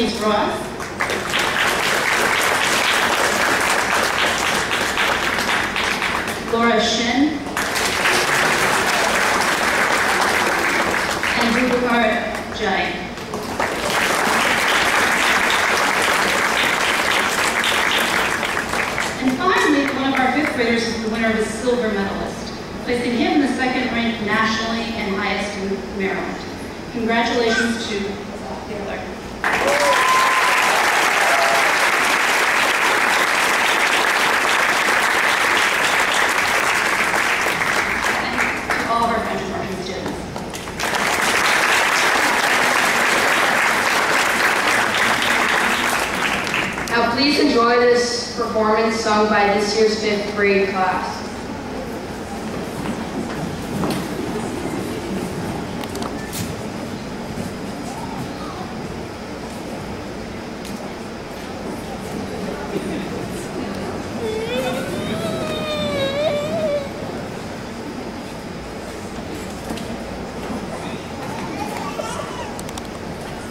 James Ross. Laura Shin. And Ludwig Jai. And finally, one of our fifth graders is the winner of the silver medalist, placing him in the second rank nationally and highest in Maryland. Congratulations to Taylor. And to all of our French immersion students. Now please enjoy this performance sung by this year's 5th grade class.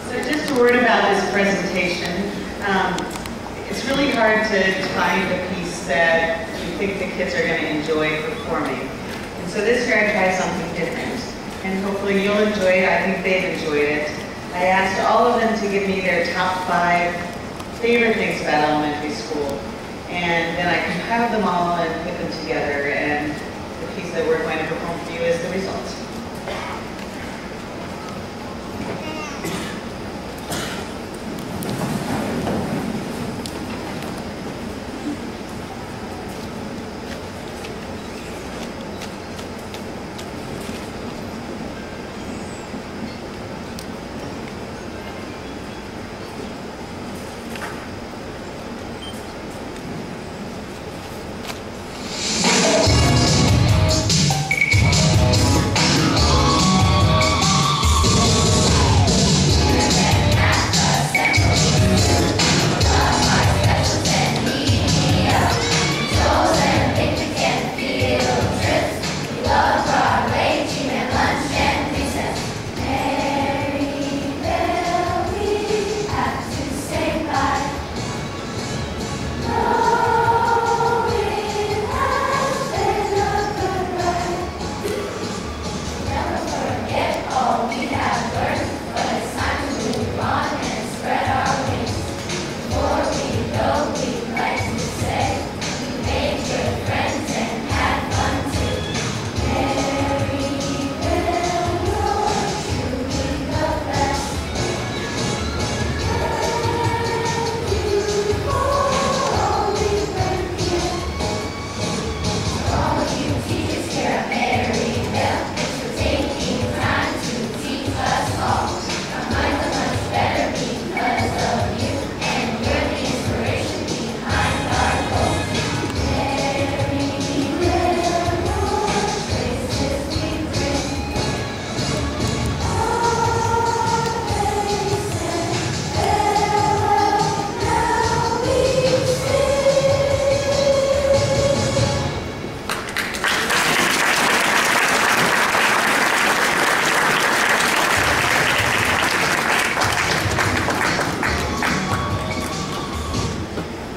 So just a word about this presentation. It's really hard to find a piece that you think the kids are going to enjoy performing. And so this year I tried something different. And hopefully you'll enjoy it. I think they've enjoyed it. I asked all of them to give me their top 5 favorite things about elementary school. And then I compiled them all and put them together. And the piece that we're going to perform for you is the result.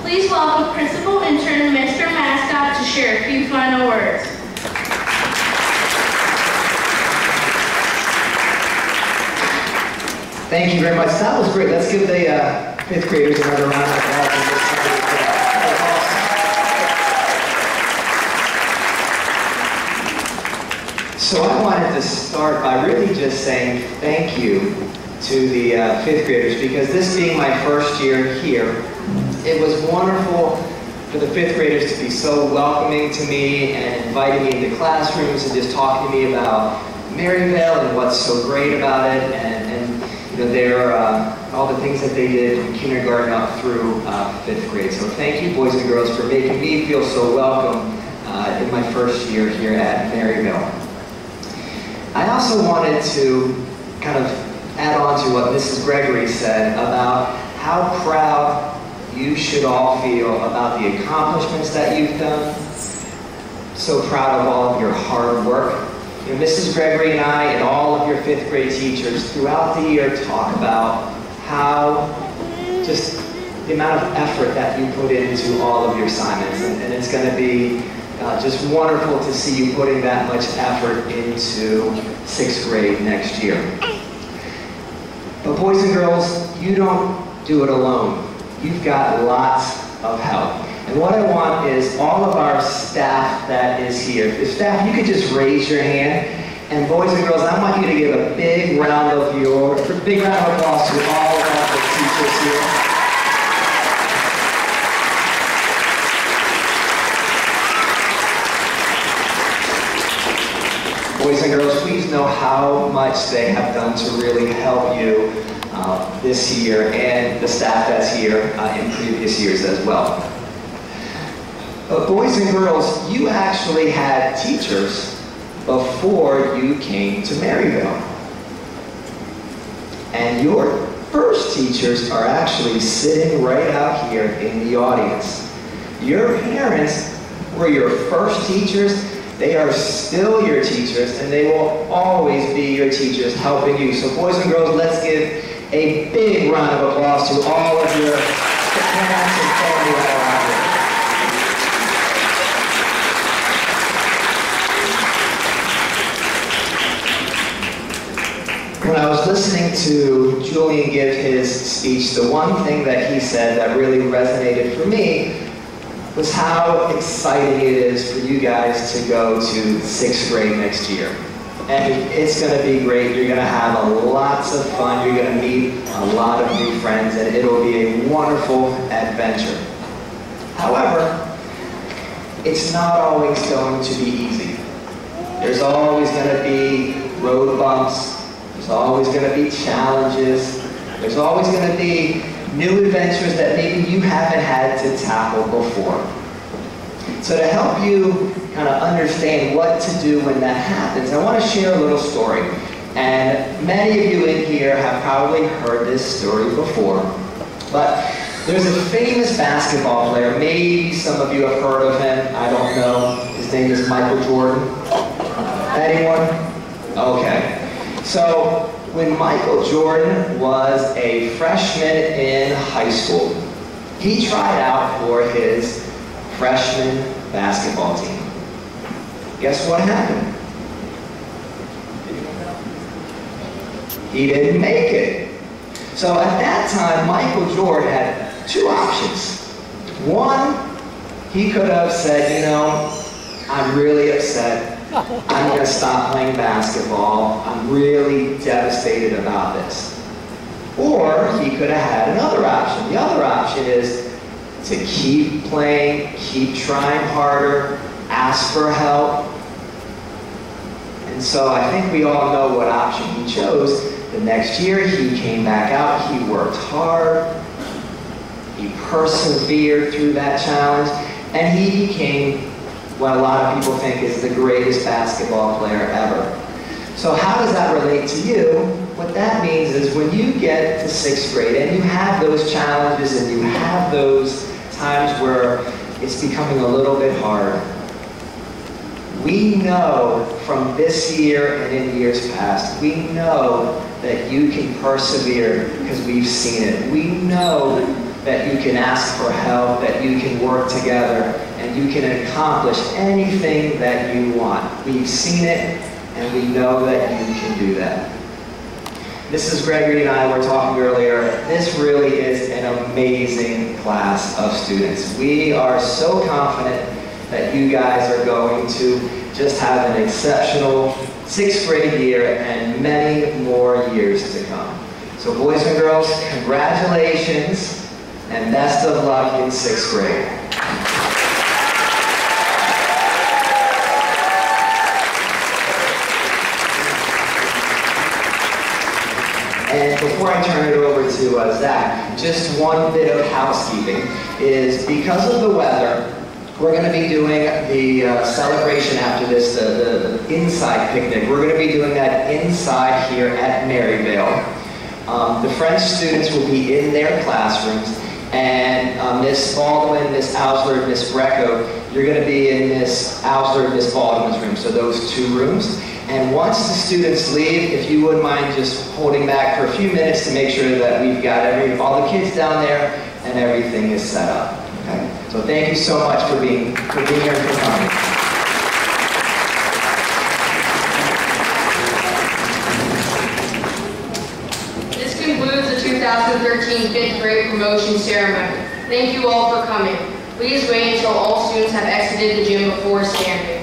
Please welcome Principal Intern Mr. Mascot to share a few final words. Thank you very much. That was great. Let's give the 5th graders another round of applause. So I wanted to start by really just saying thank you to the 5th graders, because this being my first year here, it was wonderful for the 5th graders to be so welcoming to me and inviting me into classrooms and just talking to me about Maryvale and what's so great about it, and you know, their all the things that they did from kindergarten up through 5th grade. So thank you, boys and girls, for making me feel so welcome in my first year here at Maryvale. I also wanted to kind of add on to what Mrs. Gregory said about how proud you should all feel about the accomplishments that you've done. So proud of all of your hard work. You know, Mrs. Gregory and I and all of your 5th grade teachers throughout the year talk about how just the amount of effort that you put into all of your assignments. And it's going to be just wonderful to see you putting that much effort into 6th grade next year. But boys and girls, you don't do it alone. You've got lots of help. And what I want is all of our staff that is here. If staff, you could just raise your hand. And boys and girls, I want you to give a big round of applause to all of the teachers here. Boys and girls, please know how much they have done to really help you this year, and the staff that's here in previous years as well. But boys and girls, you actually had teachers before you came to Maryville. And your first teachers are actually sitting right out here in the audience. Your parents were your first teachers. They are still your teachers, and they will always be your teachers helping you. So boys and girls, let's give a big round of applause to all of your parents and family that are out there. When I was listening to Julian give his speech, the one thing that he said that really resonated for me was how exciting it is for you guys to go to 6th grade next year. And it's going to be great. You're going to have lots of fun. You're going to meet a lot of new friends, and it'll be a wonderful adventure. However, it's not always going to be easy. There's always going to be road bumps. There's always going to be challenges. There's always going to be new adventures that maybe you haven't had to tackle before. So to help you kind of understand what to do when that happens, I want to share a little story. And many of you in here have probably heard this story before. But there's a famous basketball player. Maybe some of you have heard of him. I don't know. His name is Michael Jordan. Anyone? Okay. So when Michael Jordan was a freshman in high school, he tried out for his freshman basketball team. Guess what happened? He didn't make it. So at that time, Michael Jordan had two options. One, he could have said, you know, I'm really upset. I'm going to stop playing basketball. I'm really devastated about this. Or he could have had another option. The other option is to keep playing, keep trying harder, ask for help. And so I think we all know what option he chose. The next year he came back out, he worked hard, he persevered through that challenge, and he became what a lot of people think is the greatest basketball player ever. So how does that relate to you? What that means is when you get to 6th grade and you have those challenges and you have those times where it's becoming a little bit hard, we know from this year and in years past, we know that you can persevere because we've seen it. We know that you can ask for help, that you can work together, and you can accomplish anything that you want. We've seen it, and we know that you can do that. Mrs. Gregory and I were talking earlier, this really is an amazing class of students. We are so confident that you guys are going to just have an exceptional 6th grade year and many more years to come. So boys and girls, congratulations and best of luck in 6th grade. And before I turn it over to Zach, just one bit of housekeeping is because of the weather, we're going to be doing the celebration after this, the inside picnic. We're going to be doing that inside here at Maryville. The French students will be in their classrooms, and Miss Baldwin, Miss Ausler, Miss Greco, you're going to be in Miss Ausler and Miss Baldwin's room, so those two rooms. And once the students leave, if you wouldn't mind just holding back for a few minutes to make sure that we've got all the kids down there and everything is set up. Okay? So thank you so much for being here and for coming. This concludes the 2013 fifth grade promotion ceremony. Thank you all for coming. Please wait until all students have exited the gym before standing.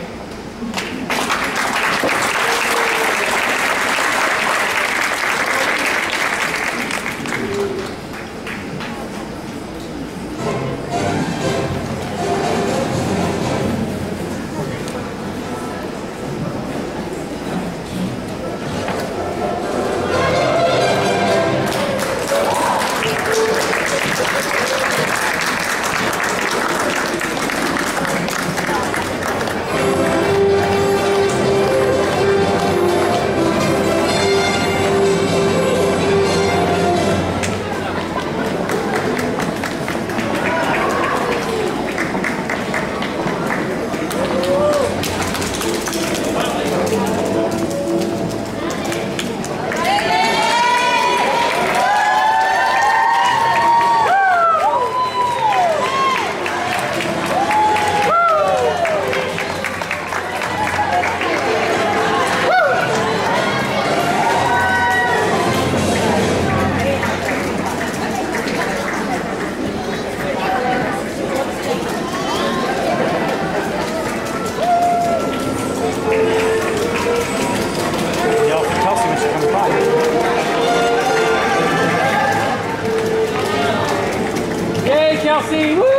Chelsea, woo!